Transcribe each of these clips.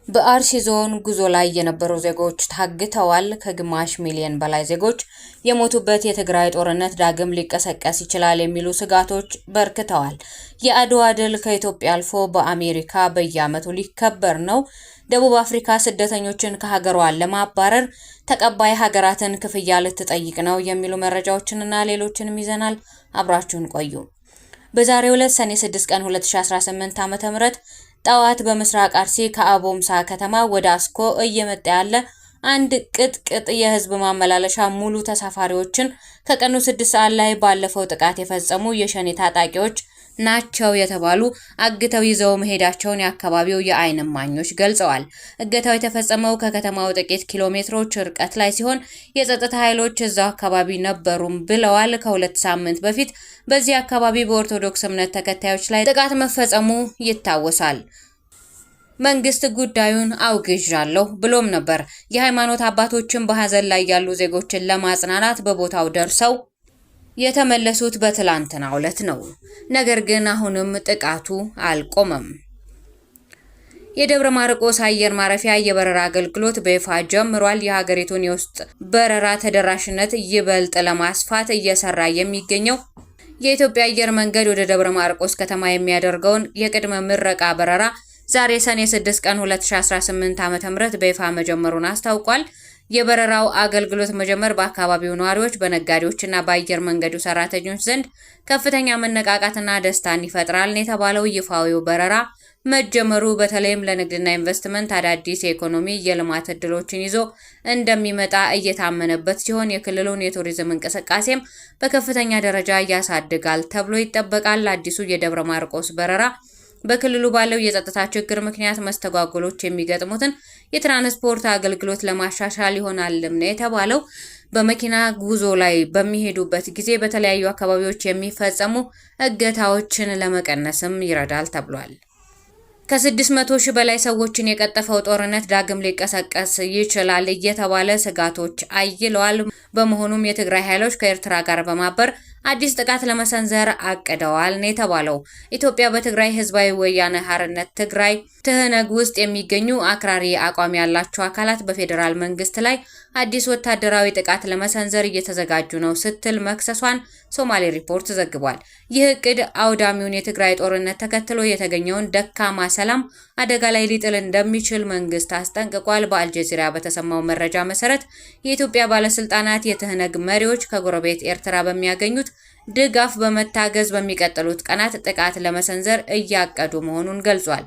በአርሲ ዞን ጉዞ ላይ የነበሩ ዜጎች ታግተዋል። ከግማሽ ሚሊዮን በላይ ዜጎች የሞቱበት የትግራይ ጦርነት ዳግም ሊቀሰቀስ ይችላል የሚሉ ስጋቶች በርክተዋል። የአድዋ ድል ከኢትዮጵያ አልፎ በአሜሪካ በየዓመቱ ሊከበር ነው። ደቡብ አፍሪካ ስደተኞችን ከሀገሯ ለማባረር ተቀባይ ሀገራትን ክፍያ ልትጠይቅ ነው የሚሉ መረጃዎችንና ሌሎችንም ይዘናል። አብራችሁን ቆዩ። በዛሬው ዕለት ሰኔ 6 ቀን 2018 ዓ.ም ጠዋት በምስራቅ አርሲ ከአቦምሳ ከተማ ወደ አስኮ እየመጣ ያለ አንድ ቅጥቅጥ የህዝብ ማመላለሻ ሙሉ ተሳፋሪዎችን ከቀኑ 6 ሰዓት ላይ ባለፈው ጥቃት የፈጸሙ የሸኔ ታጣቂዎች ናቸው የተባሉ አግተው ይዘው መሄዳቸውን የአካባቢው የዓይን እማኞች ገልጸዋል። እገታው የተፈጸመው ከከተማው ጥቂት ኪሎ ሜትሮች ርቀት ላይ ሲሆን የጸጥታ ኃይሎች እዛው አካባቢ ነበሩም ብለዋል። ከ2 ሳምንት በፊት በዚህ አካባቢ በኦርቶዶክስ እምነት ተከታዮች ላይ ጥቃት መፈጸሙ ይታወሳል። መንግስት ጉዳዩን አውግዣለሁ ብሎም ነበር። የሃይማኖት አባቶችን በሐዘን ላይ ያሉ ዜጎችን ለማጽናናት በቦታው ደርሰው የተመለሱት በትላንትናው ዕለት ነው። ነገር ግን አሁንም ጥቃቱ አልቆመም። የደብረ ማርቆስ አየር ማረፊያ የበረራ አገልግሎት በይፋ ጀምሯል። የሀገሪቱን የውስጥ በረራ ተደራሽነት ይበልጥ ለማስፋት እየሰራ የሚገኘው የኢትዮጵያ አየር መንገድ ወደ ደብረ ማርቆስ ከተማ የሚያደርገውን የቅድመ ምረቃ በረራ ዛሬ ሰኔ 6 ቀን 2018 ዓ.ም በይፋ መጀመሩን አስታውቋል። የበረራው አገልግሎት መጀመር በአካባቢው ነዋሪዎች፣ በነጋዴዎችና በአየር መንገዱ ሰራተኞች ዘንድ ከፍተኛ መነቃቃትና ደስታን ይፈጥራል የተባለው ይፋዊው በረራ መጀመሩ በተለይም ለንግድና ኢንቨስትመንት አዳዲስ የኢኮኖሚ የልማት እድሎችን ይዞ እንደሚመጣ እየታመነበት ሲሆን የክልሉን የቱሪዝም እንቅስቃሴም በከፍተኛ ደረጃ ያሳድጋል ተብሎ ይጠበቃል። አዲሱ የደብረ ማርቆስ በረራ በክልሉ ባለው የጸጥታ ችግር ምክንያት መስተጓጎሎች የሚገጥሙትን የትራንስፖርት አገልግሎት ለማሻሻል ይሆናልም ነው የተባለው። በመኪና ጉዞ ላይ በሚሄዱበት ጊዜ በተለያዩ አካባቢዎች የሚፈጸሙ እገታዎችን ለመቀነስም ይረዳል ተብሏል። ከ600 ሺህ በላይ ሰዎችን የቀጠፈው ጦርነት ዳግም ሊቀሰቀስ ይችላል እየተባለ ስጋቶች አይለዋል። በመሆኑም የትግራይ ኃይሎች ከኤርትራ ጋር በማበር አዲስ ጥቃት ለመሰንዘር አቅደዋል ነው የተባለው። ኢትዮጵያ በትግራይ ህዝባዊ ወያነ ሓርነት ትግራይ ትህነግ ውስጥ የሚገኙ አክራሪ አቋም ያላቸው አካላት በፌዴራል መንግስት ላይ አዲስ ወታደራዊ ጥቃት ለመሰንዘር እየተዘጋጁ ነው ስትል መክሰሷን ሶማሌ ሪፖርት ዘግቧል። ይህ እቅድ አውዳሚውን የትግራይ ጦርነት ተከትሎ የተገኘውን ደካማ ሰላም አደጋ ላይ ሊጥል እንደሚችል መንግስት አስጠንቅቋል። በአልጀዚራ በተሰማው መረጃ መሰረት የኢትዮጵያ ባለስልጣናት የትህነግ መሪዎች ከጎረቤት ኤርትራ በሚያገኙት ድጋፍ በመታገዝ በሚቀጥሉት ቀናት ጥቃት ለመሰንዘር እያቀዱ መሆኑን ገልጿል።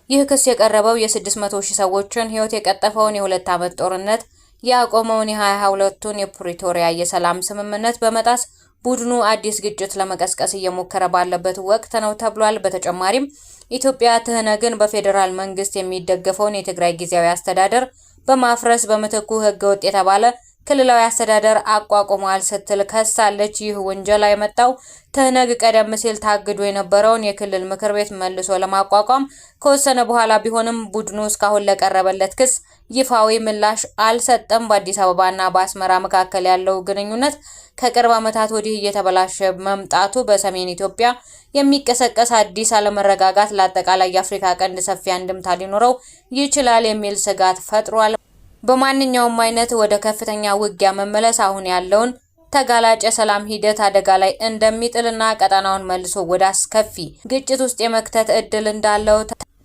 ይህ ክስ የቀረበው የ600 ሺህ ሰዎችን ህይወት የቀጠፈውን የ2 ዓመት ጦርነት ያቆመውን የ2022ቱን የፕሪቶሪያ የሰላም ስምምነት በመጣስ ቡድኑ አዲስ ግጭት ለመቀስቀስ እየሞከረ ባለበት ወቅት ነው ተብሏል። በተጨማሪም ኢትዮጵያ ትህነግን በፌዴራል መንግስት የሚደገፈውን የትግራይ ጊዜያዊ አስተዳደር በማፍረስ በምትኩ ህገወጥ የተባለ ክልላዊ አስተዳደር አቋቁሟል ስትል ከሳለች። ይህ ውንጀላ የመጣው ትህነግ ቀደም ሲል ታግዶ የነበረውን የክልል ምክር ቤት መልሶ ለማቋቋም ከወሰነ በኋላ ቢሆንም ቡድኑ እስካሁን ለቀረበለት ክስ ይፋዊ ምላሽ አልሰጠም። በአዲስ አበባና በአስመራ መካከል ያለው ግንኙነት ከቅርብ ዓመታት ወዲህ እየተበላሸ መምጣቱ በሰሜን ኢትዮጵያ የሚቀሰቀስ አዲስ አለመረጋጋት ለአጠቃላይ የአፍሪካ ቀንድ ሰፊ አንድምታ ሊኖረው ይችላል የሚል ስጋት ፈጥሯል። በማንኛውም አይነት ወደ ከፍተኛ ውጊያ መመለስ አሁን ያለውን ተጋላጭ የሰላም ሂደት አደጋ ላይ እንደሚጥልና ቀጠናውን መልሶ ወደ አስከፊ ግጭት ውስጥ የመክተት እድል እንዳለው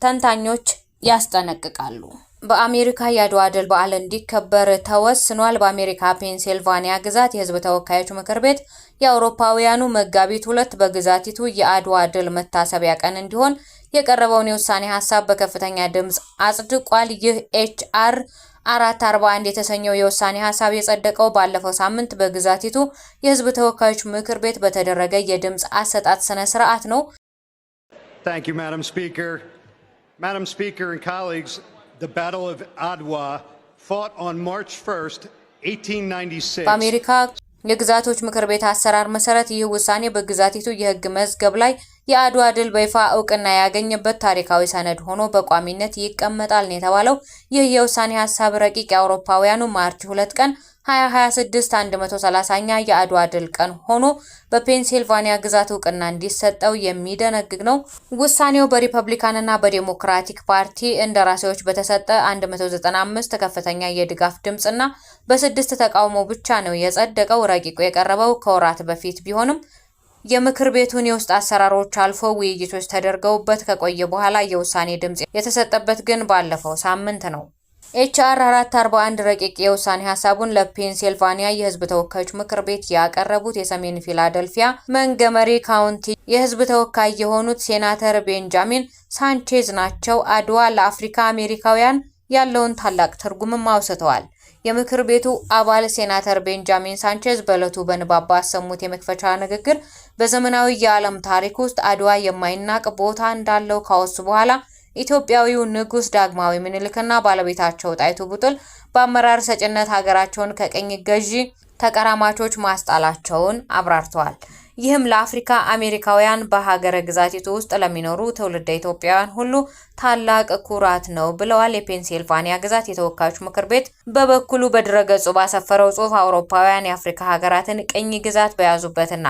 ተንታኞች ያስጠነቅቃሉ። በአሜሪካ የአድዋ ድል በዓል እንዲከበር ተወስኗል። በአሜሪካ ፔንሲልቫኒያ ግዛት የህዝብ ተወካዮች ምክር ቤት የአውሮፓውያኑ መጋቢት 2 በግዛቲቱ የአድዋ ድል መታሰቢያ ቀን እንዲሆን የቀረበውን የውሳኔ ሀሳብ በከፍተኛ ድምጽ አጽድቋል። ይህ HR 441 የተሰኘው የውሳኔ ሀሳብ የጸደቀው ባለፈው ሳምንት በግዛቲቱ የህዝብ ተወካዮች ምክር ቤት በተደረገ የድምጽ አሰጣጥ ስነ ስርዓት ነው። Thank you, Madam Speaker. Madam Speaker and colleagues, the Battle of Adwa fought on March 1st, 1896. በአሜሪካ የግዛቶች ምክር ቤት አሰራር መሰረት ይህ ውሳኔ በግዛቲቱ የህግ መዝገብ ላይ የአድዋ ድል በይፋ እውቅና ያገኘበት ታሪካዊ ሰነድ ሆኖ በቋሚነት ይቀመጣል ነው የተባለው። ይህ የውሳኔ ሀሳብ ረቂቅ የአውሮፓውያኑ ማርች 2 ቀን 2026 130ኛ የአድዋ ድል ቀን ሆኖ በፔንሲልቫኒያ ግዛት እውቅና እንዲሰጠው የሚደነግግ ነው። ውሳኔው በሪፐብሊካንና በዴሞክራቲክ ፓርቲ እንደራሴዎች በተሰጠ 195 ከፍተኛ የድጋፍ ድምጽና በ6 ተቃውሞ ብቻ ነው የጸደቀው። ረቂቁ የቀረበው ከወራት በፊት ቢሆንም የምክር ቤቱን የውስጥ አሰራሮች አልፎ ውይይቶች ተደርገውበት ከቆየ በኋላ የውሳኔ ድምጽ የተሰጠበት ግን ባለፈው ሳምንት ነው። ኤችአር 441 ረቂቅ የውሳኔ ሀሳቡን ለፔንሲልቫኒያ የህዝብ ተወካዮች ምክር ቤት ያቀረቡት የሰሜን ፊላደልፊያ መንገመሪ ካውንቲ የህዝብ ተወካይ የሆኑት ሴናተር ቤንጃሚን ሳንቼዝ ናቸው። አድዋ ለአፍሪካ አሜሪካውያን ያለውን ታላቅ ትርጉምም አውስተዋል። የምክር ቤቱ አባል ሴናተር ቤንጃሚን ሳንቼዝ በዕለቱ በንባብ ባሰሙት የመክፈቻ ንግግር በዘመናዊ የዓለም ታሪክ ውስጥ አድዋ የማይናቅ ቦታ እንዳለው ካወሱ በኋላ ኢትዮጵያዊው ንጉስ ዳግማዊ ምኒልክና ባለቤታቸው ጣይቱ ቡጥል በአመራር ሰጭነት ሀገራቸውን ከቅኝ ገዢ ተቀራማቾች ማስጣላቸውን አብራርተዋል። ይህም ለአፍሪካ አሜሪካውያን በሀገረ ግዛቲቱ ውስጥ ለሚኖሩ ትውልደ ኢትዮጵያውያን ሁሉ ታላቅ ኩራት ነው ብለዋል። የፔንሲልቫኒያ ግዛት የተወካዮች ምክር ቤት በበኩሉ በድረገጹ ባሰፈረው ጽሑፍ አውሮፓውያን የአፍሪካ ሀገራትን ቅኝ ግዛት በያዙበትና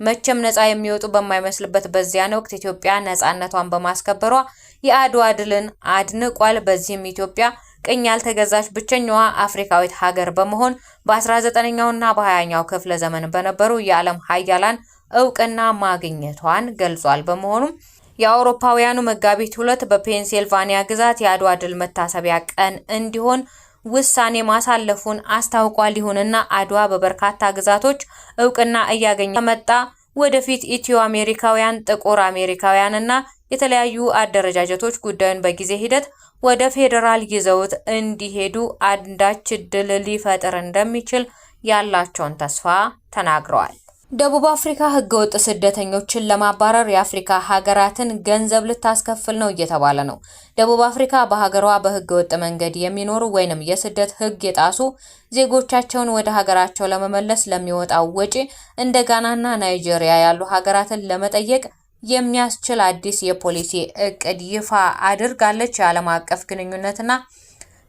መቼም ነፃ የሚወጡ በማይመስልበት በዚያን ወቅት ኢትዮጵያ ነፃነቷን በማስከበሯ የአድዋ ድልን አድንቋል። በዚህም ኢትዮጵያ ቅኝ ያልተገዛች ብቸኛዋ አፍሪካዊት ሀገር በመሆን በ19ኛውና በ20ኛው ክፍለ ዘመን በነበሩ የዓለም ሀያላን እውቅና ማግኘቷን ገልጿል። በመሆኑም የአውሮፓውያኑ መጋቢት 2 በፔንሲልቫኒያ ግዛት የአድዋ ድል መታሰቢያ ቀን እንዲሆን ውሳኔ ማሳለፉን አስታውቋል። ይሁንና አድዋ በበርካታ ግዛቶች እውቅና እያገኘ መጣ። ወደፊት ኢትዮ አሜሪካውያን፣ ጥቁር አሜሪካውያንና የተለያዩ አደረጃጀቶች ጉዳዩን በጊዜ ሂደት ወደ ፌዴራል ይዘውት እንዲሄዱ አንዳች እድል ሊፈጥር እንደሚችል ያላቸውን ተስፋ ተናግረዋል። ደቡብ አፍሪካ ህገወጥ ስደተኞችን ለማባረር የአፍሪካ ሀገራትን ገንዘብ ልታስከፍል ነው እየተባለ ነው። ደቡብ አፍሪካ በሀገሯ በህገወጥ መንገድ የሚኖሩ ወይንም የስደት ህግ የጣሱ ዜጎቻቸውን ወደ ሀገራቸው ለመመለስ ለሚወጣው ወጪ እንደ ጋናና ናይጄሪያ ያሉ ሀገራትን ለመጠየቅ የሚያስችል አዲስ የፖሊሲ እቅድ ይፋ አድርጋለች። የዓለም አቀፍ ግንኙነትና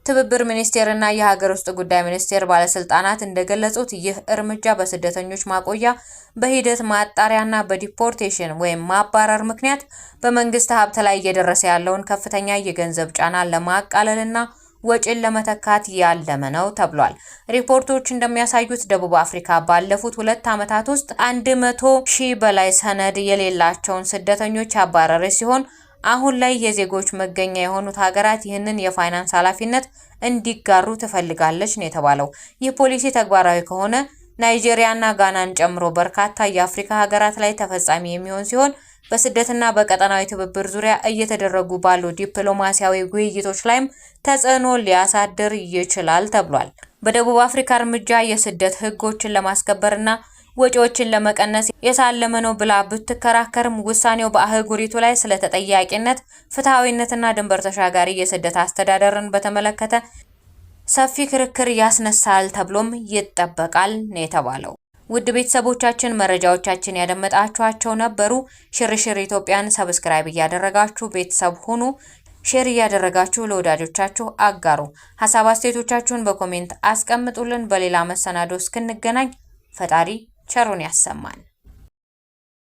ትብብር ሚኒስቴርና የሀገር ውስጥ ጉዳይ ሚኒስቴር ባለስልጣናት እንደገለጹት ይህ እርምጃ በስደተኞች ማቆያ በሂደት ማጣሪያና በዲፖርቴሽን ወይም ማባረር ምክንያት በመንግስት ሀብት ላይ እየደረሰ ያለውን ከፍተኛ የገንዘብ ጫና ለማቃለልና ወጪን ለመተካት ያለመ ነው ተብሏል። ሪፖርቶች እንደሚያሳዩት ደቡብ አፍሪካ ባለፉት 2 ዓመታት ውስጥ 100,000 በላይ ሰነድ የሌላቸውን ስደተኞች ያባረረች ሲሆን አሁን ላይ የዜጎች መገኛ የሆኑት ሀገራት ይህንን የፋይናንስ ኃላፊነት እንዲጋሩ ትፈልጋለች ነው የተባለው። ይህ ፖሊሲ ተግባራዊ ከሆነ ናይጄሪያና ጋናን ጨምሮ በርካታ የአፍሪካ ሀገራት ላይ ተፈጻሚ የሚሆን ሲሆን በስደትና በቀጠናዊ ትብብር ዙሪያ እየተደረጉ ባሉ ዲፕሎማሲያዊ ውይይቶች ላይም ተጽዕኖ ሊያሳድር ይችላል ተብሏል። በደቡብ አፍሪካ እርምጃ የስደት ህጎችን ለማስከበርና ወጪዎችን ለመቀነስ የሳለመ ነው ብላ ብትከራከርም ውሳኔው በአህጉሪቱ ላይ ስለ ተጠያቂነት፣ ፍትሃዊነትና ድንበር ተሻጋሪ የስደት አስተዳደርን በተመለከተ ሰፊ ክርክር ያስነሳል ተብሎም ይጠበቃል ነው የተባለው። ውድ ቤተሰቦቻችን መረጃዎቻችን ያደመጣችኋቸው ነበሩ። ሽርሽር ኢትዮጵያን ሰብስክራይብ እያደረጋችሁ ቤተሰብ ሁኑ። ሼር እያደረጋችሁ ለወዳጆቻችሁ አጋሩ። ሐሳብ አስተያየቶቻችሁን በኮሜንት አስቀምጡልን። በሌላ መሰናዶ እስክንገናኝ ፈጣሪ ቸሩን ያሰማን።